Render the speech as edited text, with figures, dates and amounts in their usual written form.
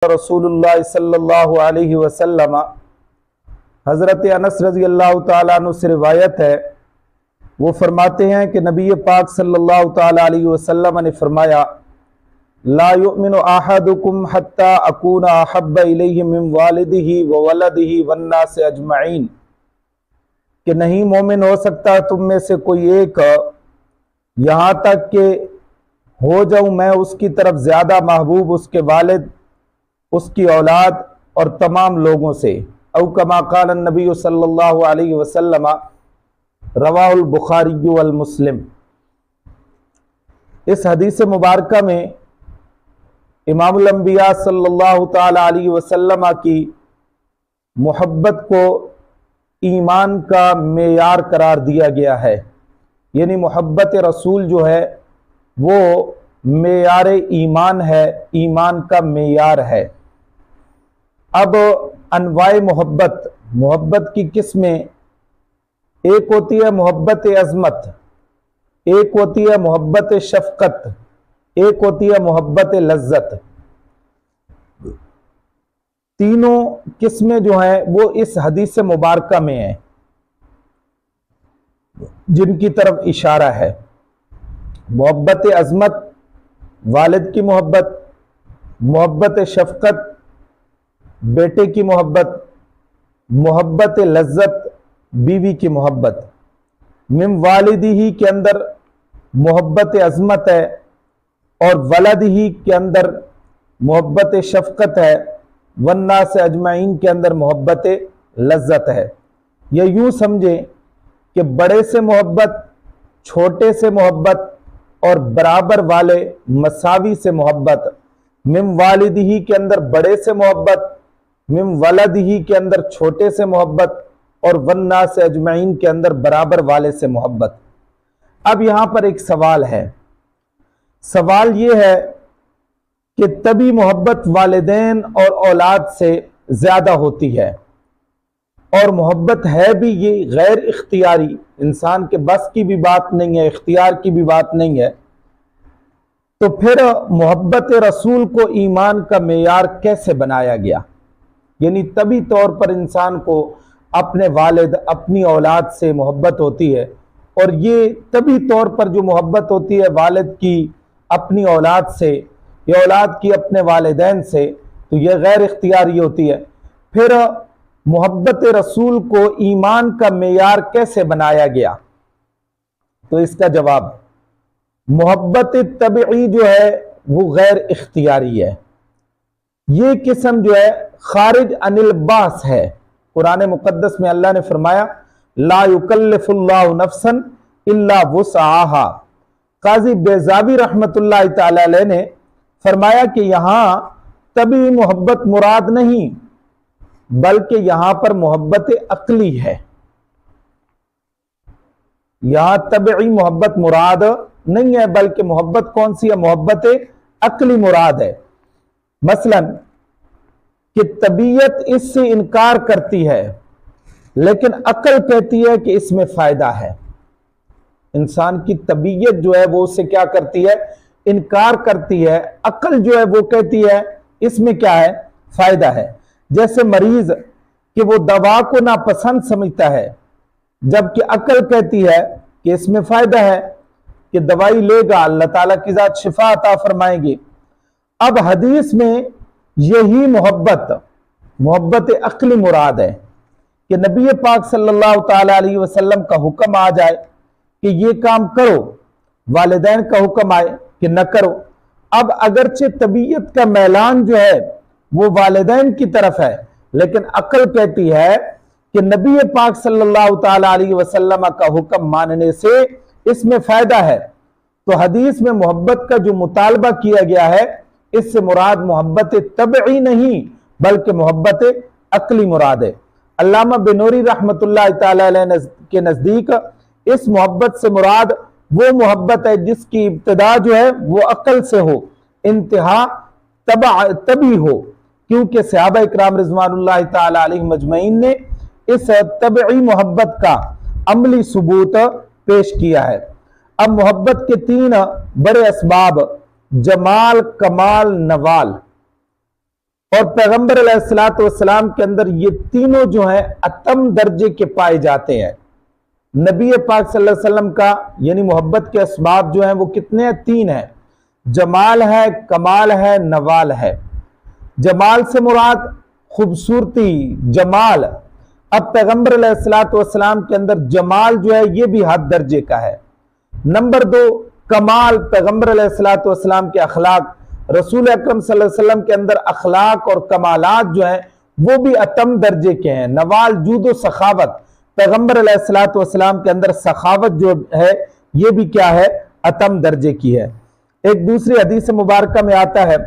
रसूलुल्लाह सल्लल्लाहु अलैहि वसल्लम। हज़रत अनस रज़ी अल्लाह ताला अन्हु से रिवायत है, वो फरमाते हैं कि नबी पाक सल्लल्लाहु ताला अलैहि वसल्लम ने फरमाया, ला युमिनु अहदुकुम हत्ता अकूना अहब्ब इलैहि मिन वालिदिही व वलदिही वन्नास अजमईन, कि नहीं मोमिन हो सकता तुम में से कोई एक यहाँ तक कि हो जाऊं मैं उसकी तरफ ज्यादा महबूब उसके वालिद, उसकी औलाद और तमाम लोगों से। औ कमा क़ाल नबी सल्लल्लाहु अलैहि वसल्लम, रवाहुल बुखारी वल मुस्लिम। इस हदीस मुबारका में इमामुल अंबिया सल्लल्लाहु ताला अलैहि वसल्लम की मोहब्बत को ईमान का मेयार करार दिया गया है, यानी मोहब्बत रसूल जो है वो मेयार ईमान है, ईमान का मेयार है। अब अनवाए मोहब्बत, मोहब्बत की किस्में, एक होती है मोहब्बत अज़मत, एक होती है मोहब्बत शफ़क़त, एक होती है मोहब्बत लज्जत। तीनों किस्में जो हैं वो इस हदीस मुबारका में हैं, जिनकी तरफ इशारा है। मोहब्बत अज़मत वालिद की मोहब्बत, मोहब्बत शफ़क़त बेटे की मोहब्बत, मोहब्बत लज्जत बीवी की मोहब्बत। मिन वालिदिही के अंदर मोहब्बत अज़मत है और वलदिही के अंदर मोहब्बत शफ़क़त है, वन्नास अजमईन के अंदर मोहब्बत लज्जत है। या यूं समझें कि बड़े से मोहब्बत, छोटे से मोहब्बत और बराबर वाले मसावी से मोहब्बत। मिम वालिदिही के अंदर बड़े से मोहब्बत, मिम वलदिही के अंदर छोटे से मोहब्बत और वन्नास अजमईन के अंदर बराबर वाले से मोहब्बत। अब यहां पर एक सवाल है, सवाल यह है कि तभी मोहब्बत वालिदैन और औलाद से ज्यादा होती है, और मोहब्बत है भी ये गैर इख्तियारी, इंसान के बस की भी बात नहीं है, इख्तियार की भी बात नहीं है। तो फिर मोहब्बत रसूल को ईमान का मेयार कैसे बनाया गया? यानी तभी तौर पर इंसान को अपने वालिद, अपनी औलाद से मोहब्बत होती है, और ये तभी तौर पर जो मोहब्बत होती है वालिद की अपनी औलाद से या औलाद की अपने वालिदैन से, तो यह गैर इख्तियारी होती है। फिर मोहब्बत रसूल को ईमान का मेयार कैसे बनाया गया? तो इसका जवाब, मोहब्बत तबई जो है वो गैर इख्तियारी है। ये किस्म जो है खारिज अनिल बास है। कुरान मुकद्दस में अल्लाह ने फरमाया, ला युकल्लिफुल्लाहु नफ्सन इल्ला वुसअहा। काजी बेजावी रहमतुल्लाह तआला अलैह ने फरमाया कि यहां तभी मोहब्बत मुराद नहीं, बल्कि यहां पर मोहब्बत अक्ली है। यहां तबई मोहब्बत मुराद नहीं है, बल्कि मोहब्बत कौन सी है? मोहब्बत अक्ली मुराद है। मसलन कि तबीयत इससे इनकार करती है, लेकिन अक्ल कहती है कि इसमें फायदा है। इंसान की तबीयत जो है वो उससे क्या करती है? इनकार करती है। अक्ल जो है वो कहती है इसमें क्या है? फायदा है। जैसे मरीज कि वो दवा को नापसंद समझता है, जबकि अक्ल कहती है कि इसमें फायदा है, कि दवाई लेगा अल्लाह ताला की जात शिफा अता फरमाएगी। अब हदीस में यही मोहब्बत, मोहब्बत अक्ली मुराद है कि नबी पाक सल्लल्लाहु ताला अलैहि वसल्लम का हुक्म आ जाए कि ये काम करो, वालिदैन का हुक्म आए कि न करो। अब अगरचे तबीयत का मैलान जो है वो वालिदैन की तरफ है, लेकिन अक्ल कहती है कि नबी पाक सल्लल्लाहु ताला अलैहि वसल्लम का हुक्म मानने से इसमें फायदा है। तो हदीस में मोहब्बत का जो मुतालबा किया गया है, इससे मुराद मोहब्बत तबई नहीं, बल्कि मोहब्बत अक्ली मुराद है। अल्लामा बिनूरी रहमतुल्लाह तआला अलैह के नजदीक इस मोहब्बत से मुराद वो मोहब्बत है जिसकी इब्तिदा जो है वो अक्ल से हो, इंतहा तभी हो, क्योंकि सहाबा इकराम रिज़वानुल्लाह तआला अलैहिम अजमईन ने इस तबई मोहब्बत का अमली सबूत पेश किया है। अब मोहब्बत के तीन बड़े असबाब, जमाल, कमाल, नवाल। और पैगंबर अलैहिस्सलातु वस्सलाम के अंदर ये तीनों जो हैं अतम दर्जे के पाए जाते हैं। नबी पाक सल्लल्लाहु अलैहि वसल्लम का यानी मोहब्बत के असबाब जो हैं वो कितने हैं? 3 हैं। जमाल है, कमाल है, नवाल है। जमाल से मुराद खूबसूरती, जमाल। अब पैगंबर अलैहिस्सलातु वस्सलाम के अंदर जमाल जो है ये भी हद दर्जे का है। नंबर 2 कमाल, पैगंबर अलैहिस्सलातु वस्सलाम के अखलाक, रसूल अकरम सल्लल्लाहु अलैहि वसल्लम के अंदर अखलाक और कमालात जो हैं वो भी अतम दर्जे के हैं। नवाल जूद सखावत, पैगंबर अलैहिस्सलातु वस्सलाम के अंदर सखावत जो है ये भी क्या है? अतम दर्जे की है। एक दूसरी हदीस मुबारका में आता है